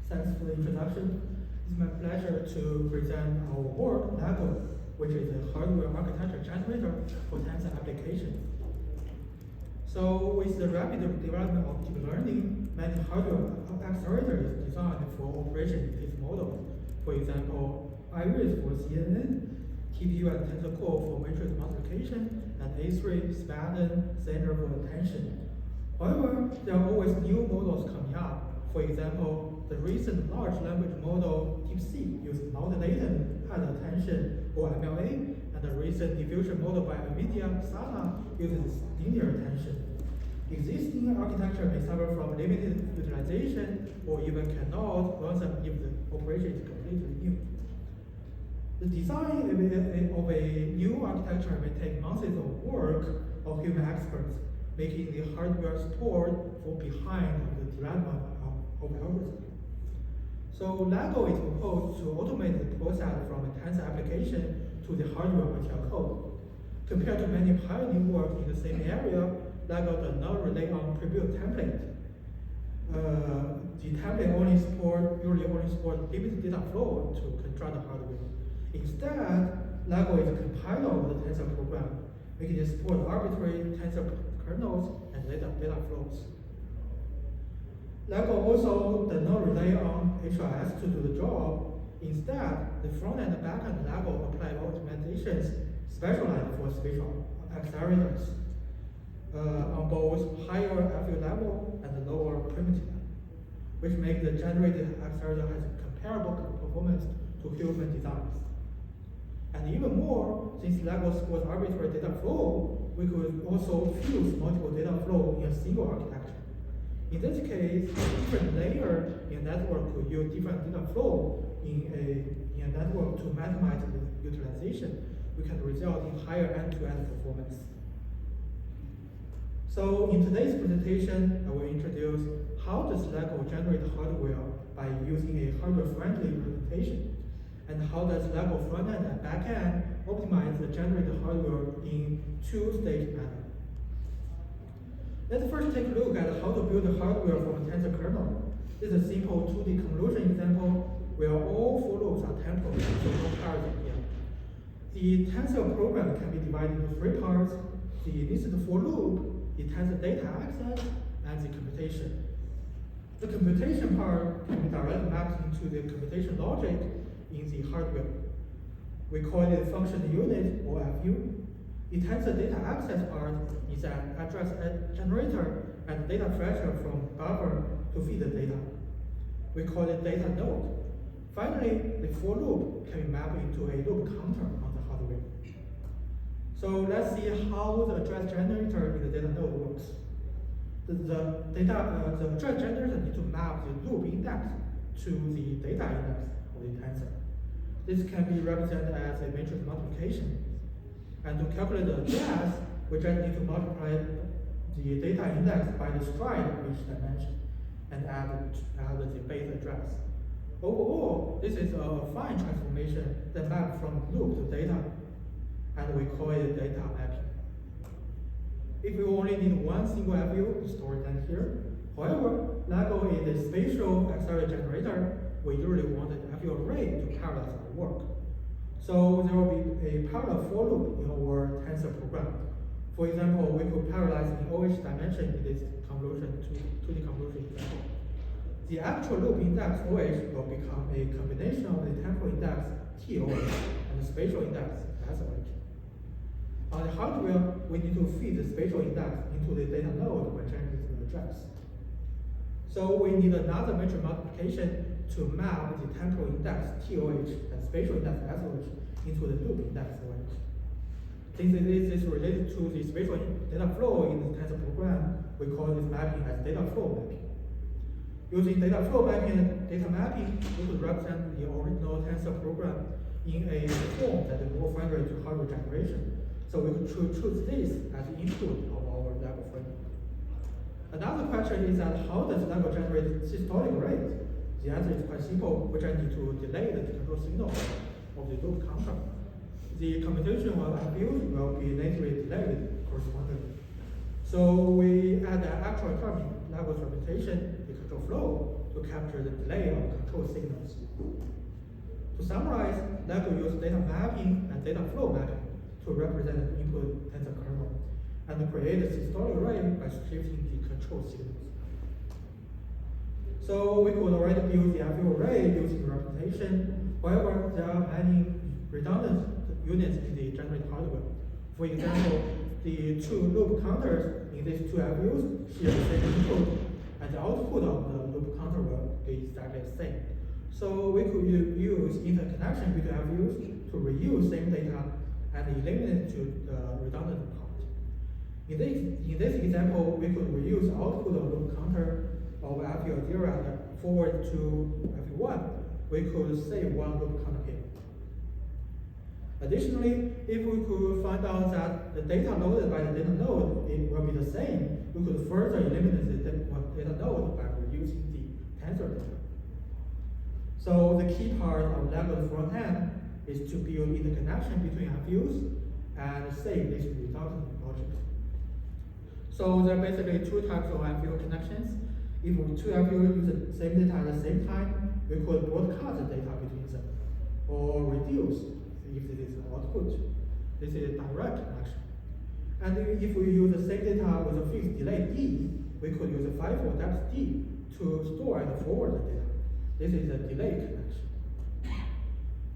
Thanks for the introduction. It's my pleasure to present our work, LEGO, which is a hardware architecture generator for tensor applications. So with the rapid development of deep learning, many hardware accelerators designed for operation in this model. For example, Iris for CNN, TPU and Tensor Core for matrix multiplication, and A3, Spadon, Center for attention. However, there are always new models coming up. For example, the recent large language model DeepSeek uses non-latent high attention or MLA, and the recent diffusion model by NVIDIA, Sana, uses linear attention. Existing architecture may suffer from limited utilization or even cannot run them if the operation is completely new. The design of a new architecture may take months of work of human experts, making the hardware support fall behind the development of algorithms. So LEGO is proposed to automate the process from a tensor application to the hardware RTL code. Compared to many pioneering work in the same area, LEGO does not rely on pre-built template. The template usually only support limited data flow to construct the hardware. Instead, LEGO is a compiler of the tensor program, making it support arbitrary tensor kernels and data flows. LEGO also does not rely on HRS to do the job. Instead, the front and back end LEGO apply optimizations specialized for spatial accelerators on both higher FU level and lower primitive level, which make the generated accelerator has comparable performance to human designs. And even more, since LEGO supports arbitrary data flow, we could also fuse multiple data flow in a single architecture. In this case, different layers in a network could use different data flow in a network to maximize the utilization, which can result in higher end-to-end performance. So in today's presentation, I will introduce how does LEGO generate hardware by using a hardware-friendly implementation, and how does LEGO front-end and back-end optimize the generated hardware in two-stage manner. Let's first take a look at how to build the hardware from a tensor kernel. This is a simple 2D convolution example where all for loops are temporal, so no parallel here. The tensor program can be divided into three parts: the listed for loop, the tensor data access, and the computation. The computation part can be directly mapped into the computation logic in the hardware. We call it function unit or FU. The tensor data access part is an address generator and data fetcher from buffer to feed the data. We call it data node. Finally, the for loop can be mapped into a loop counter on the hardware. So let's see how the address generator in the data node works. The address generator needs to map the loop index to the data index of the tensor. This can be represented as a matrix multiplication. And to calculate the address, we just need to multiply the data index by the stride of each dimension and add the base address. Overall, this is a fine transformation that maps from loop to data, and we call it data mapping. If we only need one single FU, store it here. However, LEGO is a spatial accelerator generator. We usually want an FU array to parallelize our work. So there will be a parallel for loop in our tensor program. For example, we could parallelize in OH dimension in this convolution to the convolution example. The actual loop index OH will become a combination of the temporal index TOH and the spatial index SOH. On the hardware, we need to feed the spatial index into the data node when generating the address. So we need another matrix multiplication to map the temporal index TOH and spatial index SOH into the loop index OH. Since this is related to the spatial data flow in the tensor program, we call this mapping as data flow mapping. Using data flow mapping and data mapping, we could represent the original tensor program in a form that is more friendly to hardware generation. So we could choose this as the input of our LEGO framework. Another question is that how does LEGO generate systolic rate? The answer is quite simple. We just need to delay the control signal of the loop counter. The computation of FU will be natively delayed correspondingly. So we add an actual term in LEGO's representation, the control flow, to to capture the delay of control signals. To summarize, LEGO uses data mapping and data flow mapping to represent the input tensor kernel and create a systolic array by shifting the control signals. So we could already build the FU array using representation. However, there are many redundant units in the generated hardware. For example, the two loop counters in these two FUs share the same input, and the output of the loop counter will be exactly the same. So we could use interconnection between FUs to reuse same data and eliminate the redundant part. In this example, we could reuse output of loop counter of FU0 and forward to FU1. We could save one loop counter here. Additionally, if we could find out that the data loaded by the data node will be the same, we could further eliminate the data node by reusing the tensor data. So the key part of LEGO's front end is to build interconnection between FUs and save this redundant logic. So there are basically two types of FU connections. If two FUs use the same data at the same time, we could broadcast the data between them, or reduce if it is output. This is a direct connection. And if we use the same data with a fixed delay D, we could use a FIFO depth D to store and forward the data. This is a delay connection.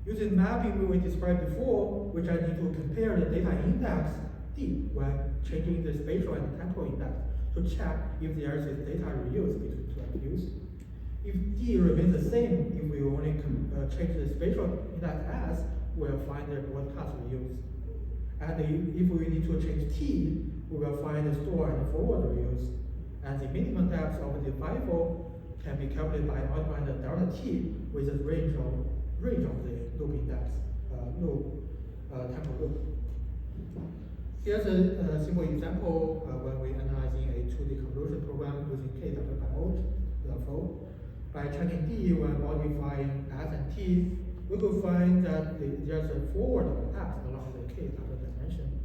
Using mapping we described before, which I need to compare the data index D when changing the spatial and temporal index to check if there is data reuse between two FUs. If D remains the same, if we only change the spatial index S, we'll find the broadcast reuse. And if we need to change T, we will find the store and forward reuse. And the minimum depth of the FIFO can be calculated by multiplying the delta T with the range of the loop index, temporal loop. Here's a simple example when we're analyzing a 2D convolution program using KW by flow. By checking D when modifying S and T, we could find that there's a forward of X along the KW dimension,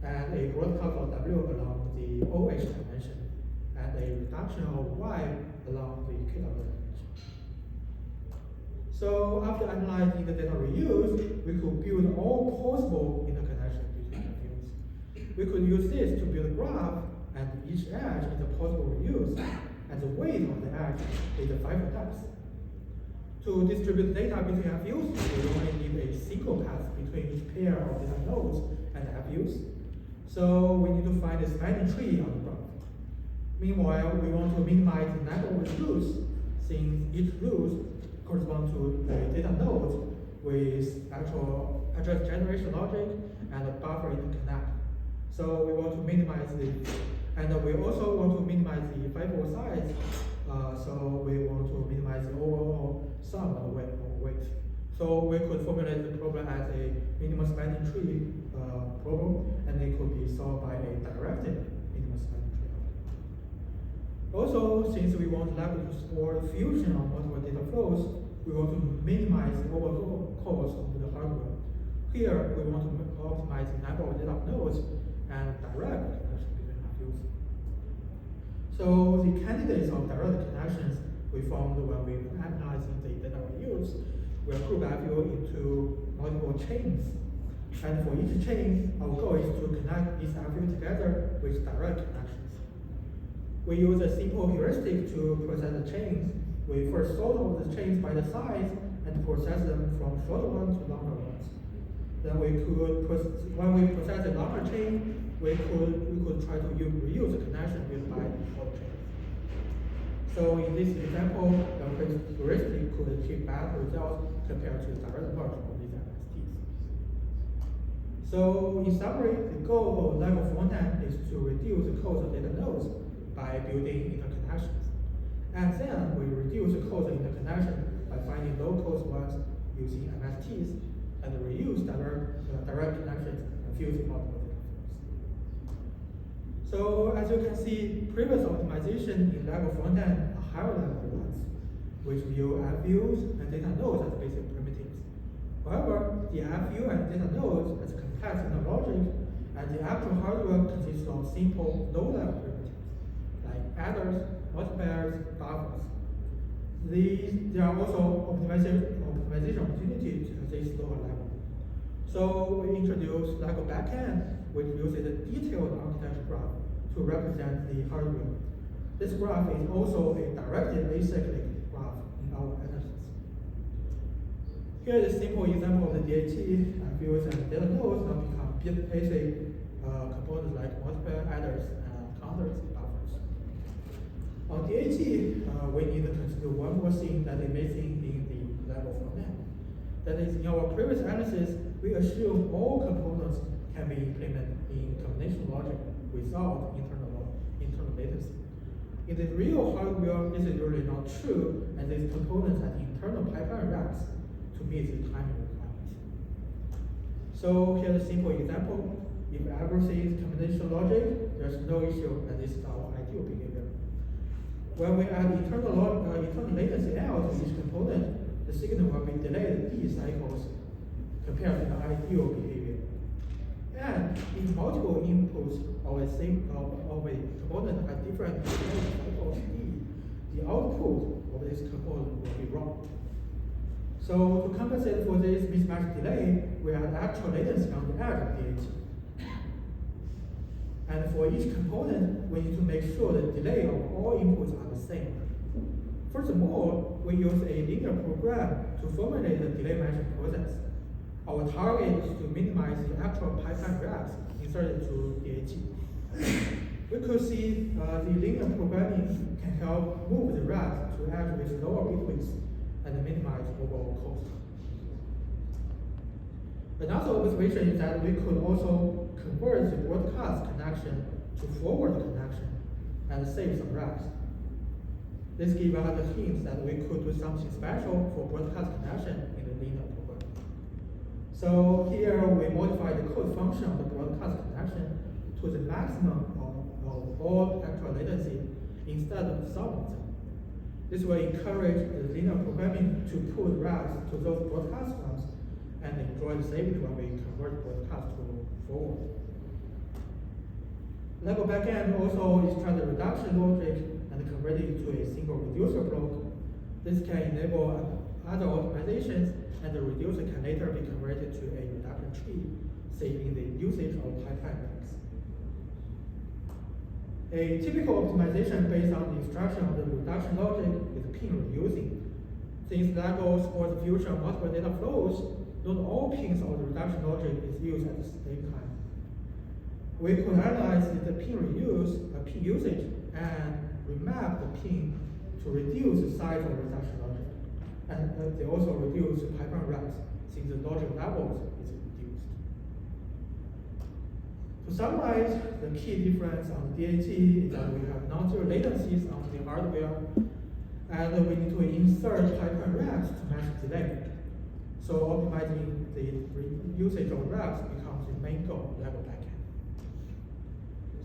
and a broadcast of W along the OH dimension, and a reduction of Y along the KW dimension. So after analyzing the data reuse, we could build all possible interconnections between FUs. We could use this to build a graph, and each edge is a possible reuse, and the weight of the edge is the FIFO depth. To distribute data between FUs, we only need a single path between each pair of data nodes and FUs. So we need to find a spanning tree on the graph. Meanwhile, we want to minimize the number of loops, since each loop corresponds to a data node with actual address generation logic and a buffer interconnect. So we want to minimize and we also want to minimize the FIFO size. So we want to minimize the overall sum of weight. So we could formulate the problem as a minimum spanning tree problem, and it could be solved by a directed minimum spanning tree. Also, since we want LEGO to support fusion of multiple data flows, we want to minimize the overall cost of the hardware. Here, we want to optimize the number of data nodes and direct connection between FUs. So the candidates of direct connections we found when we were analyzing the data reuse will group FU into multiple chains. And for each chain, our goal is to connect each FU together with direct connections. We use a simple heuristic to process the chains. We first sort out the chains by the size and process them from shorter ones to longer ones. Then when we process the longer chain, we could try to reuse the connection built by the short chain. So in this example, the heuristic could achieve better results compared to direct merge of these MSTs. So in summary, the goal of LEGO frontend is to reduce the cost of data nodes by building interconnections. And then we reduce the cost of interconnection by finding low-cost ones using MSTs and reuse direct connections and fusing multiple data flows. So as you can see, previous optimization in LEGO frontend are higher level ones, which view FUs and data nodes as basic primitives. However, the FU and data nodes as complex inner logic, and the actual hardware consists of simple low-level primitives, like adders, multipliers, buffers. There are also optimization opportunities at this lower level. So we introduce Lego backend, which uses a detailed architecture graph to represent the hardware. This graph is also a directed acyclic graph in our analysis. Here is a simple example of the DAT. Views and data nodes now become basic components like multiplier adders and counters and buffers. On DAT, we need to consider one more thing that is missing in the Lego frontend. That is, in our previous analysis, we assume all components can be implemented in combination logic without internal latency. In the real hardware, this is really not true, and these components have internal pipeline racks to meet the timing requirements. So here's a simple example. If everything is combination logic, there's no issue, and this is our ideal behavior. When we add internal latency L to each component, the signal will be delayed D cycles compared to the ideal behavior. And if multiple inputs of a component have different delay cycles D, the output of this component will be wrong. So to compensate for this mismatch delay, we add actual latency on the edge of DAT. And for each component, we need to make sure the delay of all inputs are the same. Furthermore, we use a linear program to formulate the delay matching process. Our target is to minimize the actual pipeline racks inserted to DAT. We could see the linear programming can help move the rack to edge with lower bit width and minimize overall cost. Another observation is that we could also convert the broadcast connection to forward connection and save some racks. This gives us a hint that we could do something special for broadcast connection in the linear program. So here we modify the code function of the broadcast connection to the maximum of all actual latency instead of some of them. This will encourage the linear programming to put racks to those broadcast ones and enjoy the savings when we convert broadcast to forward. Lego backend also extract the reduction logic and convert it to a single reducer block. This can enable other optimizations, and the reducer can later be converted to a reduction tree, saving the usage of pipeline racks. A typical optimization based on the extraction of the reduction logic is pin reusing. Since Lego supports the future of multiple data flows, not all pins of the reduction logic is used at the same time. We could analyze the pin usage, and remap the pin to reduce the size of reduction logic. And they also reduce the pipeline racks since the logic levels is reduced. To summarize, the key difference on the DAT is that we have non-zero latencies on the hardware, and we need to insert pipeline racks to match delay. So optimizing the usage of racks becomes the main goal of Lego backend.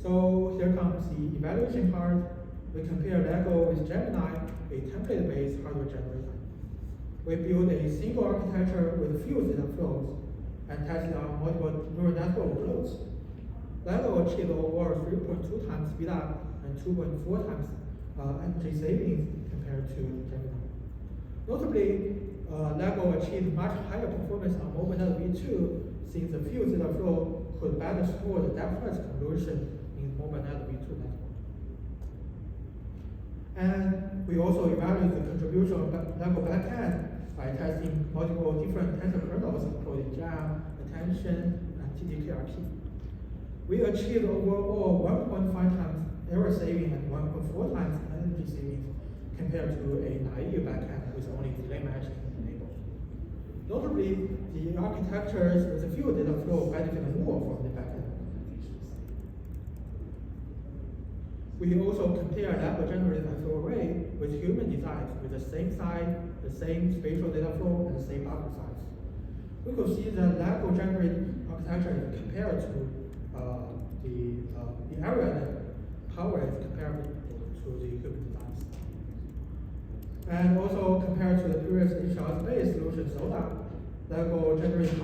So here comes the evaluation part. We compare Lego with Gemini, a template-based hardware generator. We build a single architecture with few data flows and tested on multiple neural network flows. Lego achieved over 3.2 times speed up and 2.4 times energy savings compared to Gemini. Notably, Lego achieved much higher performance on MobileNet V2 since the fused data flow could better support the depth-first convolution in MobileNet V2 network. And we also evaluate the contribution of Lego backend by testing multiple different tensor kernels, including Zhang, attention, and TDKRP. We achieved overall 1.5 times error saving and 1.4 times energy savings compared to a naive backend with only delay matching enabled. Notably, the architectures with a few data flow benefit more from the backend implementations. We also compare Lego generated array with human designs with the same size, the same spatial data flow, and the same buffer size. We could see that Lego generated architecture is compared to the area and power is comparable to the human designs. And also compared to the previous HPCA solution Soda, Lego generated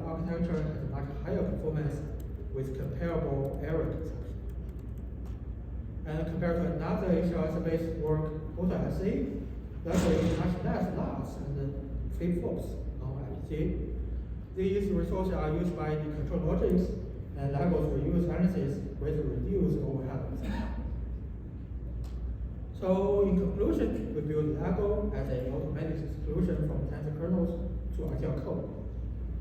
architecture has a much higher performance with comparable error consumption. And compared to another HPCA-based work, PhotoSA, LEGO is much less large and flip-flops on HPCA. These resources are used by the control logics and LEGO's reuse analysis with reduced overhead. So in conclusion, we build LEGO as an automatic solution from Tensor kernels to RTL code.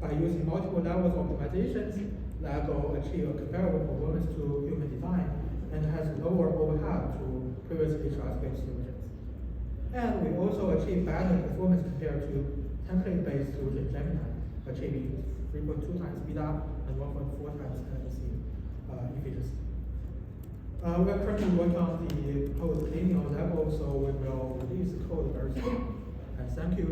By using multiple levels of optimizations, LEGO achieves a comparable performance to human design and has lower overhead to previous HRS-based solutions. And we also achieve better performance compared to template-based solution Gemini, achieving 3.2 times speed up and 1.4 times efficiency. We are currently working on the code cleaning of LEGO, so we will release the code very soon. And thank you.